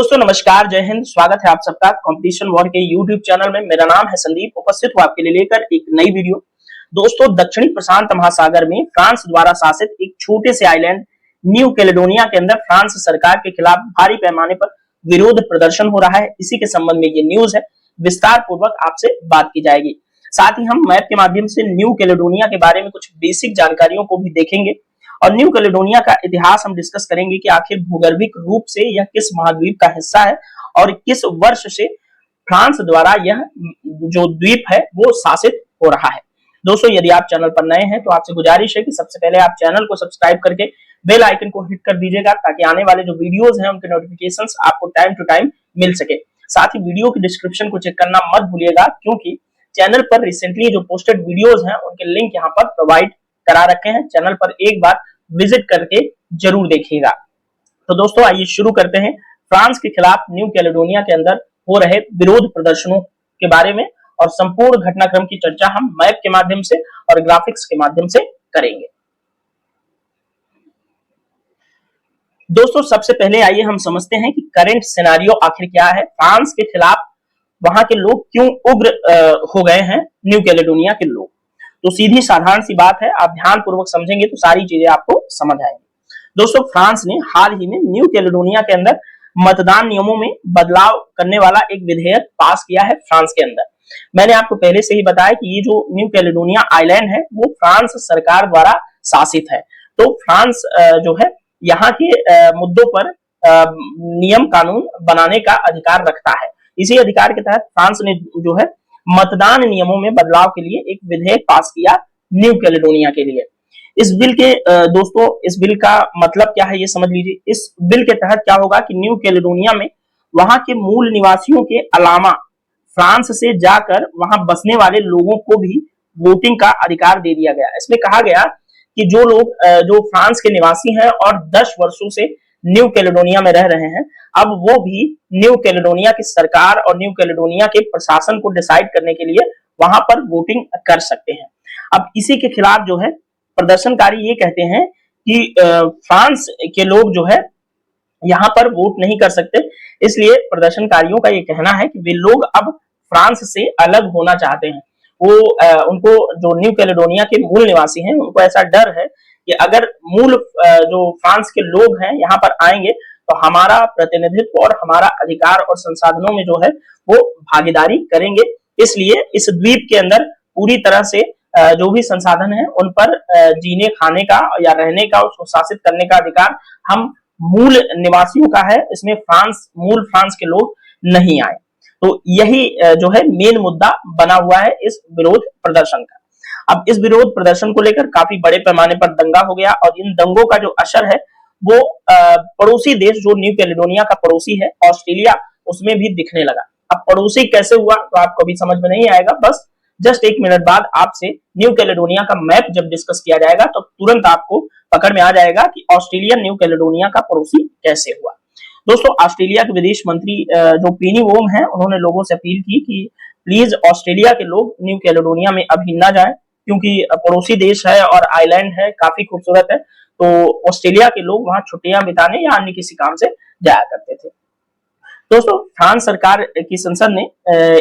दोस्तों नमस्कार, जय हिंद। स्वागत है आप सबका कंपटीशन वॉर के यूट्यूब चैनल में। मेरा नाम है संदीप, उपस्थित हूं आपके लिए लेकर एक नई वीडियो। दोस्तों, दक्षिणी प्रशांत महासागर में फ्रांस द्वारा शासित एक छोटे से आइलैंड न्यू कैलेडोनिया के अंदर फ्रांस सरकार के खिलाफ भारी पैमाने पर विरोध प्रदर्शन हो रहा है। इसी के संबंध में ये न्यूज है, विस्तार पूर्वक आपसे बात की जाएगी। साथ ही हम मैप के माध्यम से न्यू कैलेडोनिया के बारे में कुछ बेसिक जानकारियों को भी देखेंगे और न्यू कैलेडोनिया का इतिहास हम डिस्कस करेंगे कि आखिर भूगर्भिक रूप से यह किस महाद्वीप का हिस्सा है और किस वर्ष से फ्रांस द्वारा यह जो द्वीप है वो शासित हो रहा है। दोस्तों, यदि आप चैनल पर नए हैं तो आपसे गुजारिश है कि सबसे पहले आप चैनल को सब्सक्राइब करके बेल आइकन को हिट कर दीजिएगा ताकि आने वाले जो वीडियोस हैं उनके नोटिफिकेशंस आपको टाइम टू टाइम मिल सके। साथ ही वीडियो के डिस्क्रिप्शन को चेक करना मत भूलिएगा, क्योंकि चैनल पर रिसेंटली जो पोस्टेड वीडियोस हैं उनके लिंक यहाँ पर प्रोवाइड करा रखे हैं। चैनल पर एक बार विजिट करके जरूर देखिएगा। तो दोस्तों, आइए शुरू करते हैं फ्रांस के खिलाफ न्यू कैलेडोनिया के अंदर हो रहे विरोध प्रदर्शनों के बारे में, और संपूर्ण घटनाक्रम की चर्चा हम मैप के माध्यम से और ग्राफिक्स के माध्यम से करेंगे। दोस्तों, सबसे पहले आइए हम समझते हैं कि करंट सिनेरियो आखिर क्या है। फ्रांस के खिलाफ वहां के लोग क्यों उग्र हो गए हैं, न्यू कैलेडोनिया के लोग। तो सीधी साधारण सी बात है, आप ध्यान पूर्वक समझेंगे तो सारी चीजें आपको समझ आएंगी। दोस्तों, फ्रांस ने हाल ही में न्यू कैलेडोनिया के अंदर मतदान नियमों में बदलाव करने वाला एक विधेयक पास किया है फ्रांस के अंदर। मैंने आपको पहले से ही बताया कि ये जो न्यू कैलेडोनिया आइलैंड है वो फ्रांस सरकार द्वारा शासित है। तो फ्रांस जो है यहाँ के मुद्दों पर नियम कानून बनाने का अधिकार रखता है। इसी अधिकार के तहत फ्रांस ने जो है मतदान नियमों में बदलाव के लिए एक विधेयक पास किया न्यू कैलेडोनिया के लिए। इस बिल के दोस्तों, इस बिल का मतलब क्या है ये समझ लीजिए। इस बिल के तहत क्या होगा कि न्यू कैलेडोनिया में वहां के मूल निवासियों के अलावा फ्रांस से जाकर वहां बसने वाले लोगों को भी वोटिंग का अधिकार दे दिया गया। इसमें कहा गया कि जो लोग जो फ्रांस के निवासी हैं और 10 वर्षों से न्यू कैलेडोनिया में रह रहे हैं, अब वो भी न्यू कैलेडोनिया की सरकार और न्यू कैलेडोनिया के प्रशासन को डिसाइड करने के लिए वहां पर वोटिंग कर सकते हैं। अब इसी के खिलाफ जो है प्रदर्शनकारी ये कहते हैं कि फ्रांस के लोग जो है यहाँ पर वोट नहीं कर सकते। इसलिए प्रदर्शनकारियों का ये कहना है कि वे लोग अब फ्रांस से अलग होना चाहते हैं। वो उनको जो न्यू कैलेडोनिया के मूल निवासी हैं उनको ऐसा डर है कि अगर मूल जो फ्रांस के लोग हैं यहाँ पर आएंगे तो हमारा प्रतिनिधित्व और हमारा अधिकार और संसाधनों में जो है वो भागीदारी करेंगे। इसलिए इस द्वीप के अंदर पूरी तरह से जो भी संसाधन है उन पर जीने खाने का या रहने का, उसको शासित करने का अधिकार हम मूल निवासियों का है। इसमें मूल फ्रांस के लोग नहीं आए। तो यही जो है मेन मुद्दा बना हुआ है इस विरोध प्रदर्शन का। अब इस विरोध प्रदर्शन को लेकर काफी बड़े पैमाने पर दंगा हो गया और इन दंगों का जो असर है वो पड़ोसी देश जो न्यू कैलेडोनिया का पड़ोसी है ऑस्ट्रेलिया, उसमें भी दिखने लगा। अब पड़ोसी कैसे हुआ तो आपको भी समझ में नहीं आएगा। बस जस्ट 1 मिनट बाद आपसे न्यू कैलेडोनिया का मैप जब डिस्कस किया जाएगा तो तुरंत आपको पकड़ में आ जाएगा कि ऑस्ट्रेलिया न्यू कैलेडोनिया का पड़ोसी कैसे हुआ। दोस्तों, ऑस्ट्रेलिया के विदेश मंत्री जो पेनी वोंग हैं, उन्होंने लोगों से अपील की कि प्लीज ऑस्ट्रेलिया के लोग न्यू कैलेडोनिया में अभी ना जाएं, क्योंकि पड़ोसी देश है और आइलैंड है, काफी खूबसूरत है। तो ऑस्ट्रेलिया के लोग वहां छुट्टियां बिताने या अन्य किसी काम से जाया करते थे। दोस्तों, फ्रांस सरकार की संसद ने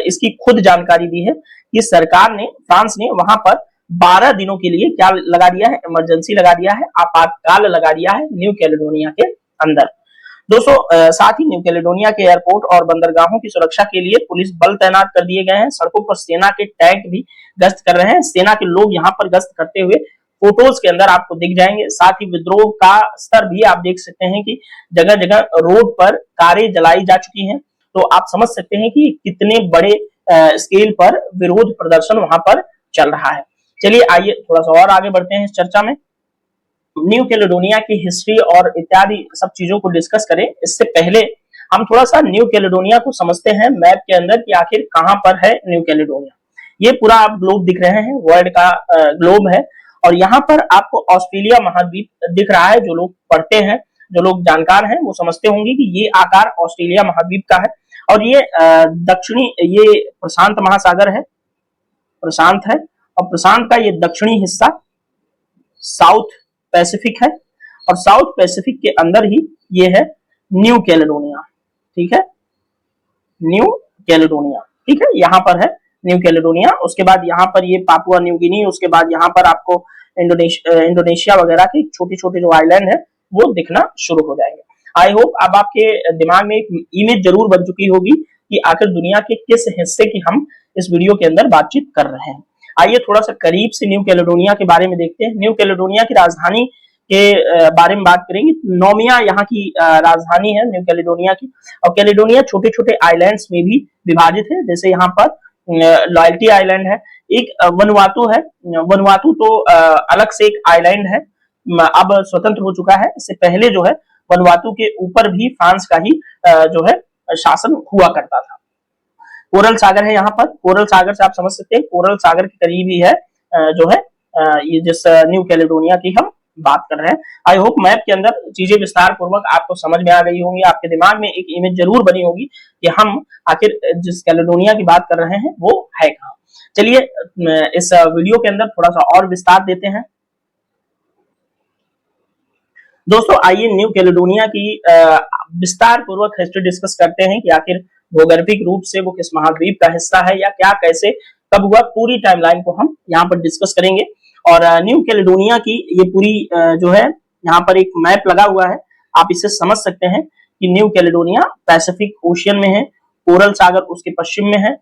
इसकी खुद जानकारी दी है कि फ्रांस ने वहां पर 12 दिनों के लिए क्या लगा दिया है, इमरजेंसी लगा दिया है, आपातकाल लगा दिया है न्यू कैलेडोनिया के अंदर। दोस्तों, साथ ही न्यू कैलेडोनिया के एयरपोर्ट और बंदरगाहों की सुरक्षा के लिए पुलिस बल तैनात कर दिए गए हैं। सड़कों पर सेना के टैंक भी गश्त कर रहे हैं। सेना के लोग यहाँ पर गश्त करते हुए फोटोज के अंदर आपको दिख जाएंगे। साथ ही विद्रोह का स्तर भी आप देख सकते हैं कि जगह जगह रोड पर कारें जलाई जा चुकी हैं। तो आप समझ सकते हैं कि कितने बड़े स्केल पर विरोध प्रदर्शन वहां पर चल रहा है। चलिए आइए थोड़ा सा और आगे बढ़ते हैं इस चर्चा में। न्यू कैलेडोनिया की हिस्ट्री और इत्यादि सब चीजों को डिस्कस करें इससे पहले हम थोड़ा सा न्यू कैलेडोनिया को समझते हैं मैप के अंदर कि आखिर कहां पर है न्यू कैलेडोनिया। ये पूरा आप ग्लोब दिख रहे हैं, वर्ल्ड का ग्लोब है, और यहाँ पर आपको ऑस्ट्रेलिया महाद्वीप दिख रहा है। जो लोग पढ़ते हैं, जो लोग जानकार हैं, वो समझते होंगे कि ये आकार ऑस्ट्रेलिया महाद्वीप का है। और ये दक्षिणी, ये प्रशांत महासागर है, प्रशांत है, और प्रशांत का ये दक्षिणी हिस्सा साउथ पैसिफिक है, और साउथ पैसिफिक के अंदर ही ये है न्यू कैलेडोनिया। ठीक है, न्यू कैलेडोनिया, ठीक है, यहाँ पर है न्यू कैलेडोनिया। उसके बाद यहाँ पर ये पापुआ न्यू गिनी, उसके बाद यहाँ पर आपको इंडोनेशिया वगैरह के छोटे छोटे जो आइलैंड है वो दिखना शुरू हो जाएंगे। आई होप अब आपके दिमाग में एक इमेज जरूर बन चुकी होगी कि आखिर दुनिया के किस हिस्से की हम इस वीडियो के अंदर बातचीत कर रहे हैं। आइए थोड़ा सा करीब से न्यू कैलेडोनिया के बारे में देखते हैं। न्यू कैलेडोनिया की राजधानी के बारे में बात करेंगे। नोमिया यहाँ की राजधानी है न्यू कैलेडोनिया की। और कैलेडोनिया छोटे छोटे आइलैंड्स में भी विभाजित है, जैसे यहाँ पर लॉयल्टी आइलैंड है, एक वनुआतू है। वनुआतू तो अलग से एक आइलैंड है, अब स्वतंत्र हो चुका है। इससे पहले जो है वनुआतू के ऊपर भी फ्रांस का ही जो है शासन हुआ करता था। कोरल सागर है यहाँ पर। कोरल सागर से आप समझ सकते हैं कोरल सागर के करीब ही है जो है ये जिस न्यू कैलेडोनिया की हम बात कर रहे हैं। आई होप मैप के अंदर चीजें विस्तार पूर्वक आपको समझ में आ गई होंगी, आपके दिमाग में एक इमेज जरूर बनी होगी कि हम आखिर जिस कैलेडोनिया की बात कर रहे हैं वो है कहाँ। चलिए इस वीडियो के अंदर थोड़ा सा और विस्तार देते हैं। दोस्तों आइए न्यू कैलेडोनिया की विस्तार पूर्वक हिस्ट्री डिस्कस करते हैं कि आखिर भौगोलिक रूप से वो किस महाद्वीप का हिस्सा है या क्या, कैसे, कब हुआ, पूरी टाइमलाइन को हम यहाँ पर डिस्कस करेंगे। और न्यू कैलेडोनिया की ये पूरी जो है यहाँ पर एक मैप लगा हुआ है, आप इसे समझ सकते हैं कि न्यू कैलेडोनिया पैसिफिक ओशियन में है, कोरल सागर उसके पश्चिम में है,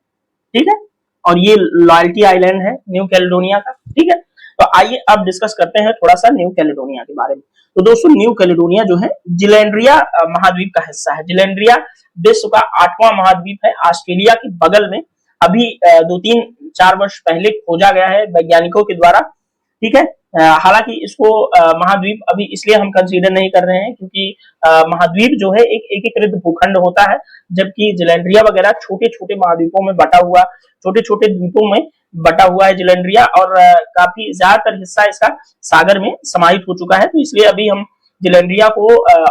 ठीक है, और ये लॉयल्टी आइलैंड है न्यू कैलेडोनिया का, ठीक है। तो आइए अब डिस्कस करते हैं थोड़ा सा न्यू कैलेडोनिया के बारे में। तो दोस्तों न्यू कैलेडोनिया जो है जिलैंड्रिया महाद्वीप का हिस्सा है। जिलैंड्रिया विश्व का 8वां महाद्वीप है, ऑस्ट्रेलिया के बगल में। अभी 2-3-4 वर्ष पहले खोजा गया है वैज्ञानिकों के द्वारा, ठीक है। हालांकि इसको महाद्वीप अभी इसलिए हम कंसीडर नहीं कर रहे हैं क्योंकि महाद्वीप जो है एक एकीकृत भूखंड होता है, जबकि जिलैंड्रिया वगैरह छोटे छोटे महाद्वीपों में बटा हुआ, छोटे छोटे द्वीपों में बटा हुआ है जिलैंड्रिया, और काफी ज्यादातर हिस्सा इसका सागर में समाहित हो चुका है। तो इसलिए अभी हम जिलैंड्रिया को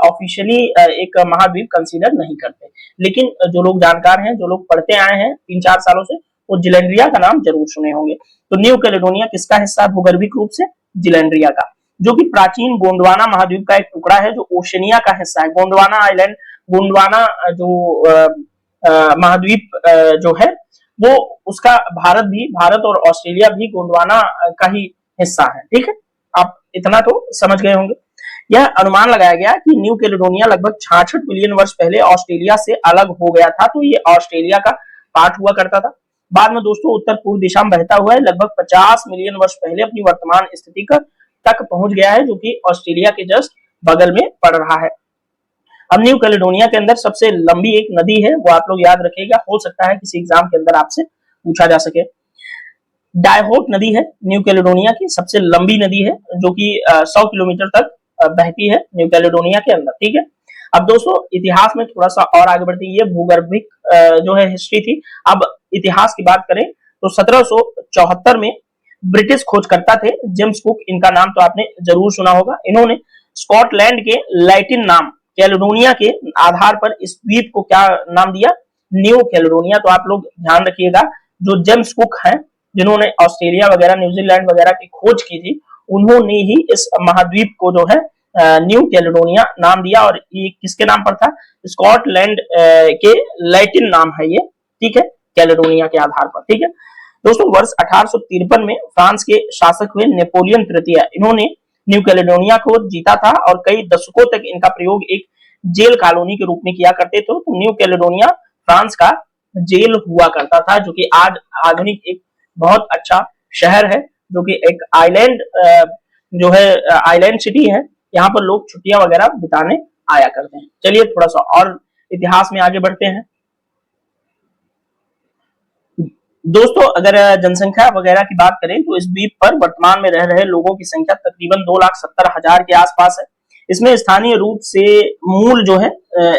ऑफिशियली एक महाद्वीप कंसीडर नहीं करते, लेकिन जो लोग जानकार हैं, जो लोग पढ़ते आए हैं 3-4 सालों से, वो जिलैंड्रिया का नाम जरूर सुने होंगे। तो न्यू कैलेडोनिया किसका हिस्सा है भूगर्भिक रूप से? जिलैंड्रिया का, जो कि प्राचीन गोंडवाना महाद्वीप का एक टुकड़ा है, जो ओशनिया का हिस्सा है। गोंडवाना आइलैंड, गोंडवाना जो महाद्वीप जो है वो उसका भारत और ऑस्ट्रेलिया भी गोंडवाना का ही हिस्सा है, ठीक है। आप इतना तो समझ गए होंगे। यह अनुमान लगाया गया कि न्यू कैलेडोनिया लगभग 66 मिलियन वर्ष पहले ऑस्ट्रेलिया से अलग हो गया था, तो ये ऑस्ट्रेलिया का पार्ट हुआ करता था। बाद में दोस्तों उत्तर पूर्व दिशा में बहता हुआ है लगभग 50 मिलियन वर्ष पहले अपनी वर्तमान स्थिति तक पहुंच गया है, जो कि ऑस्ट्रेलिया के जस्ट बगल में पड़ रहा है। अब न्यू कैलेडोनिया के अंदर सबसे लंबी एक नदी है, वो आप लोग याद रखिएगा, हो सकता है किसी एग्जाम के अंदर आपसे पूछा जा सके। डायहोट नदी है न्यू कैलेडोनिया की सबसे लंबी नदी है, जो कि 100 किलोमीटर तक बहती है न्यू कैलेडोनिया के अंदर, ठीक है। अब दोस्तों इतिहास में थोड़ा सा और आगे बढ़ते, ये भूगर्भिक जो है हिस्ट्री थी। अब इतिहास की बात करें तो 1774 में ब्रिटिश खोजकर्ता थे जेम्स कुक, इनका नाम तो आपने जरूर सुना होगा। इन्होंने स्कॉटलैंड के लैटिन नाम कैलेडोनिया के आधार पर इस द्वीप को क्या नाम दिया? New Caledonia. तो आप लोग ध्यान रखिएगा, जो जेम्स कुक हैं, जिन्होंने ऑस्ट्रेलिया वगैरह न्यूजीलैंड वगैरह की खोज की थी, उन्होंने ही इस महाद्वीप को जो है न्यू कैलेडोनिया नाम दिया। और ये किसके नाम पर था? स्कॉटलैंड के लैटिन नाम है ये, ठीक है, कैलेडोनिया के आधार पर, ठीक है। दोस्तों वर्ष 1853 में फ्रांस के शासक हुए नेपोलियन तृतीय, इन्होंने न्यू कैलेडोनिया को जीता था और कई दशकों तक इनका प्रयोग एक जेल कॉलोनी के रूप में किया करते थे। तो न्यू कैलेडोनिया फ्रांस का जेल हुआ करता था, जो कि आज आधुनिक एक बहुत अच्छा शहर है, जो कि एक आइलैंड जो है आइलैंड सिटी है। यहाँ पर लोग छुट्टियां वगैरह बिताने आया करते हैं। चलिए थोड़ा सा और इतिहास में आगे बढ़ते हैं। दोस्तों अगर जनसंख्या वगैरह की बात करें तो इस द्वीप पर वर्तमान में रह रहे लोगों की संख्या तकरीबन 2,70,000 के आसपास है। इसमें स्थानीय रूप से मूल जो है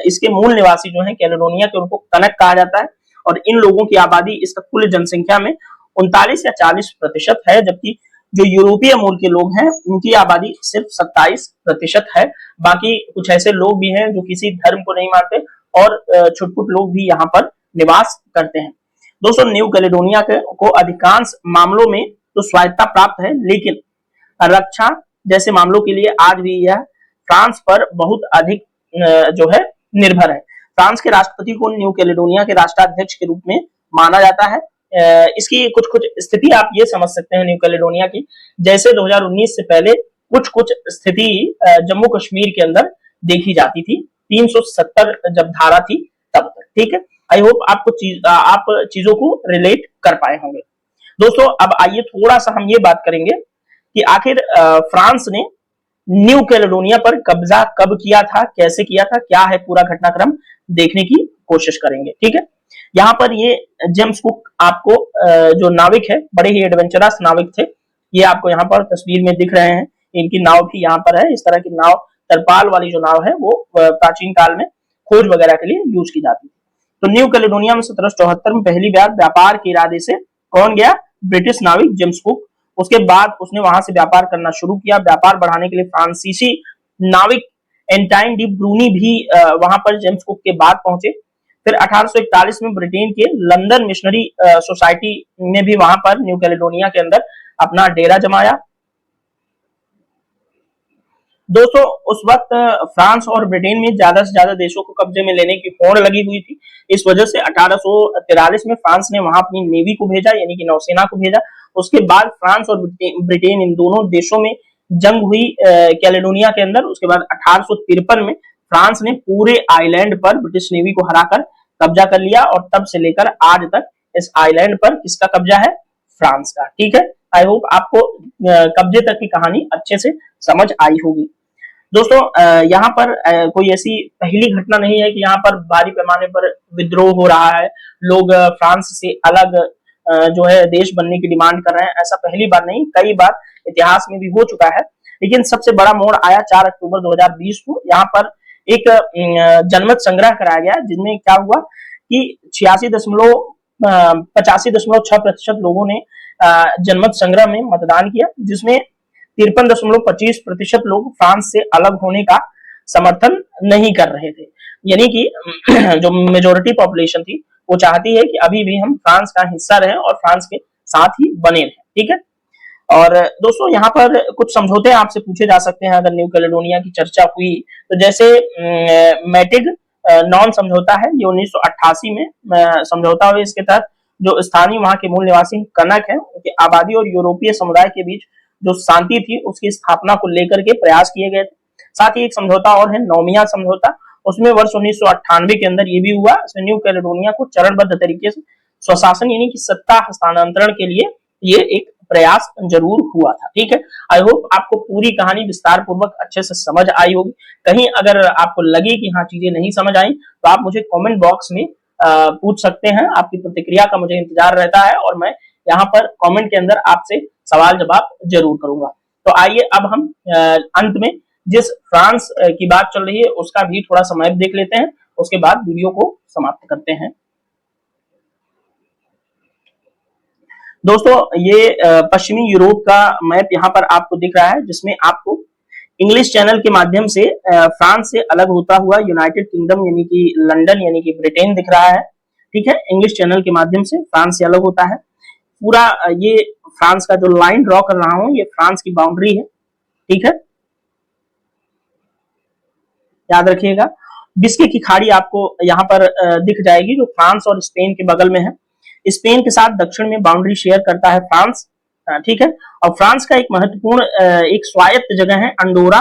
इसके मूल निवासी जो है कैलेडोनिया के, उनको कनक कहा जाता है, और इन लोगों की आबादी इसका कुल जनसंख्या में 39 या 40% है, जबकि जो यूरोपीय मूल के लोग हैं उनकी आबादी सिर्फ 27% है। बाकी कुछ ऐसे लोग भी हैं जो किसी धर्म को नहीं मानते, और छुटपुट लोग भी यहाँ पर निवास करते हैं। दोस्तों न्यू कैलेडोनिया को अधिकांश मामलों में तो स्वायत्तता प्राप्त है, लेकिन रक्षा जैसे मामलों के लिए आज भी यह फ्रांस पर बहुत अधिक जो है निर्भर है। फ्रांस के राष्ट्रपति को न्यू कैलेडोनिया के राष्ट्राध्यक्ष के रूप में माना जाता है। इसकी कुछ कुछ स्थिति आप ये समझ सकते हैं न्यू कैलेडोनिया की, जैसे 2019 से पहले कुछ कुछ स्थिति जम्मू कश्मीर के अंदर देखी जाती थी, 370 जब धारा थी तब तक। ठीक है, आई होप आप चीजों को रिलेट कर पाए होंगे। दोस्तों अब आइए थोड़ा सा हम ये बात करेंगे कि आखिर फ्रांस ने न्यू कैलेडोनिया पर कब्जा कब किया था, कैसे किया था, क्या है पूरा घटनाक्रम, देखने की कोशिश करेंगे। ठीक है, यहाँ पर ये जेम्स कुक आपको जो नाविक है, बड़े ही एडवेंचरस नाविक थे, ये आपको यहाँ पर तस्वीर में दिख रहे हैं। इनकी नाव भी यहाँ पर है। इस तरह की नाव, तरपाल वाली जो नाव है, वो प्राचीन काल में खोज वगैरह के लिए यूज की जाती थी। तो न्यू कैलेडोनिया में 1774 में पहली बार व्यापार के इरादे से कौन गया? ब्रिटिश नाविक जेम्स कुक। उसके बाद उसने वहां से व्यापार करना शुरू किया। व्यापार बढ़ाने के लिए फ्रांसीसी नाविक एंटाइन डी ब्रूनी भी वहां पर जेम्स कुक के बाद पहुंचे। फिर 1841 में ब्रिटेन के लंदन मिशनरी सोसाइटी ने भी वहां पर न्यू कैलेडोनिया के अंदर अपना डेरा जमाया। दोस्तों उस वक्त फ्रांस और ब्रिटेन में ज्यादा से ज्यादा देशों को कब्जे में लेने की होड़ लगी हुई थी। इस वजह से 1843 में फ्रांस ने वहां अपनी नेवी को भेजा, यानी कि नौसेना को भेजा। उसके बाद फ्रांस और ब्रिटेन इन दोनों देशों में जंग हुई कैलेडोनिया के अंदर। उसके बाद 1853 में फ्रांस ने पूरे आइलैंड पर ब्रिटिश नेवी को हराकर कब्जा कर लिया और तब से लेकर आज तक इस आइलैंड पर किसका कब्जा है? फ्रांस का। ठीक है, आई होप आपको कब्जे तक की कहानी अच्छे से समझ आई होगी। दोस्तों यहाँ पर कोई ऐसी पहली घटना नहीं है कि यहाँ पर भारी पैमाने पर विद्रोह हो रहा है, लोग फ्रांस से अलग जो है देश बनने की डिमांड कर रहे हैं। ऐसा पहली बार नहीं, कई बार इतिहास में भी हो चुका है। लेकिन सबसे बड़ा मोड़ आया 4 अक्टूबर 2020 को। यहाँ पर एक जनमत संग्रह कराया गया, जिसमें क्या हुआ कि 85.6% लोगों ने जनमत संग्रह में मतदान किया, जिसमें 53.25% लोग फ्रांस से अलग होने का समर्थन नहीं कर रहे थे। यानी कि जो मेजोरिटी पॉपुलेशन थी वो चाहती है कि अभी भी हम फ्रांस का हिस्सा रहें और फ्रांस के साथ ही बने रहें। ठीक है, और दोस्तों यहाँ पर कुछ समझौते आपसे पूछे जा सकते हैं अगर न्यू कैलेडोनिया की चर्चा हुई तो। जैसे मैटिग नॉन समझौता है, ये 1988 में समझौता हुआ। इसके तहत जो स्थानीय वहां के मूल निवासी कनक है, उनकी आबादी और यूरोपीय समुदाय के बीच जो शांति थी उसकी स्थापना को लेकर के प्रयास किए गए थे। साथ ही एक समझौता और है नौमिया समझौता, उसमें वर्ष 1998 के अंदर ये भी हुआ। इसमें न्यू कैलेडोनिया को चरणबद्ध तरीके से स्वशासन यानी कि सत्ता हस्तांतरण के लिए ये एक प्रयास जरूर हुआ था। ठीक है, आई होप आपको पूरी कहानी विस्तार पूर्वक अच्छे से समझ आई होगी। कहीं अगर आपको लगे कि हाँ चीजें नहीं समझ आई तो आप मुझे कमेंट बॉक्स में पूछ सकते हैं। आपकी प्रतिक्रिया का मुझे इंतजार रहता है और मैं यहाँ पर कमेंट के अंदर आपसे सवाल जवाब जरूर करूंगा। तो आइए अब हम अंत में जिस फ्रांस की बात चल रही है उसका भी थोड़ा सा मैप देख लेते हैं, उसके बाद वीडियो को समाप्त करते हैं। दोस्तों ये पश्चिमी यूरोप का मैप यहाँ पर आपको दिख रहा है, जिसमें आपको इंग्लिश चैनल के माध्यम से फ्रांस से अलग होता हुआ यूनाइटेड किंगडम यानी कि लंदन यानी कि ब्रिटेन दिख रहा है। ठीक है, इंग्लिश चैनल के माध्यम से फ्रांस से अलग होता है। पूरा ये फ्रांस का जो लाइन ड्रॉ कर रहा हूं ये फ्रांस की बाउंड्री है। ठीक है, याद रखिएगा। बिस्के की खाड़ी आपको यहाँ पर दिख जाएगी जो फ्रांस और स्पेन के बगल में है। स्पेन के साथ दक्षिण में बाउंड्री शेयर करता है फ्रांस। ठीक है, और फ्रांस का एक महत्वपूर्ण एक स्वायत्त जगह है अंडोरा,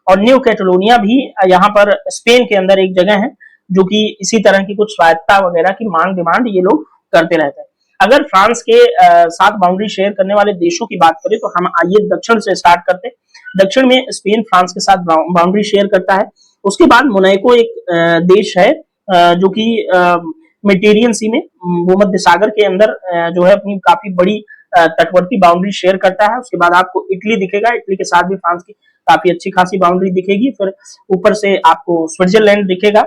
और न्यू कैटेलोनिया भी यहाँ पर स्पेन के अंदर एक जगह है जो कि इसी तरह की कुछ स्वायत्तता वगैरह की मांग डिमांड ये लोग करते रहते हैं। अगर फ्रांस के साथ बाउंड्री शेयर करने वाले देशों की बात करें तो हम आइए दक्षिण से स्टार्ट करते हैं। दक्षिण में स्पेन फ्रांस के साथ बाउंड्री शेयर करता है। उसके बाद मोनाको एक देश है जो कि मेडिटेरियन सी में भूमध्य सागर के अंदर जो है अपनी काफी बड़ी तटवर्ती बाउंड्री शेयर करता है। उसके बाद आपको इटली दिखेगा, इटली के साथ भी फ्रांस की काफी अच्छी खासी बाउंड्री दिखेगी। फिर ऊपर से आपको स्विट्जरलैंड दिखेगा।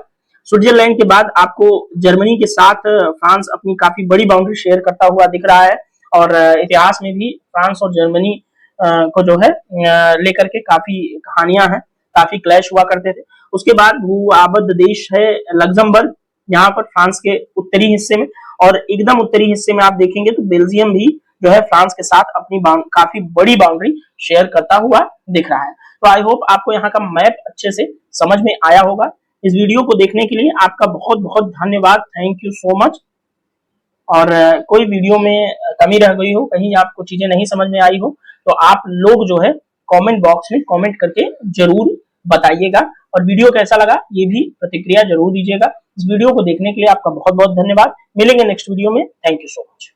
स्विट्जरलैंड के बाद आपको जर्मनी के साथ फ्रांस अपनी काफी बड़ी बाउंड्री शेयर करता हुआ दिख रहा है। और इतिहास में भी फ्रांस और जर्मनी को जो है लेकर के काफी कहानियां हैं, काफी क्लैश हुआ करते थे। उसके बाद भू आबद्ध देश है लग्जमबर्ग, यहाँ पर फ्रांस के उत्तरी हिस्से में, और एकदम उत्तरी हिस्से में आप देखेंगे तो बेल्जियम भी जो है फ्रांस के साथ अपनी काफी बड़ी बाउंड्री शेयर करता हुआ दिख रहा है। तो आई होप आपको यहाँ का मैप अच्छे से समझ में आया होगा। इस वीडियो को देखने के लिए आपका बहुत बहुत धन्यवाद। Thank you so much. और कोई वीडियो में कमी रह गई हो, कहीं आपको चीजें नहीं समझ में आई हो, तो आप लोग जो है कमेंट बॉक्स में कमेंट करके जरूर बताइएगा। और वीडियो कैसा लगा ये भी प्रतिक्रिया जरूर दीजिएगा। इस वीडियो को देखने के लिए आपका बहुत बहुत धन्यवाद। मिलेंगे नेक्स्ट वीडियो में। Thank you so much.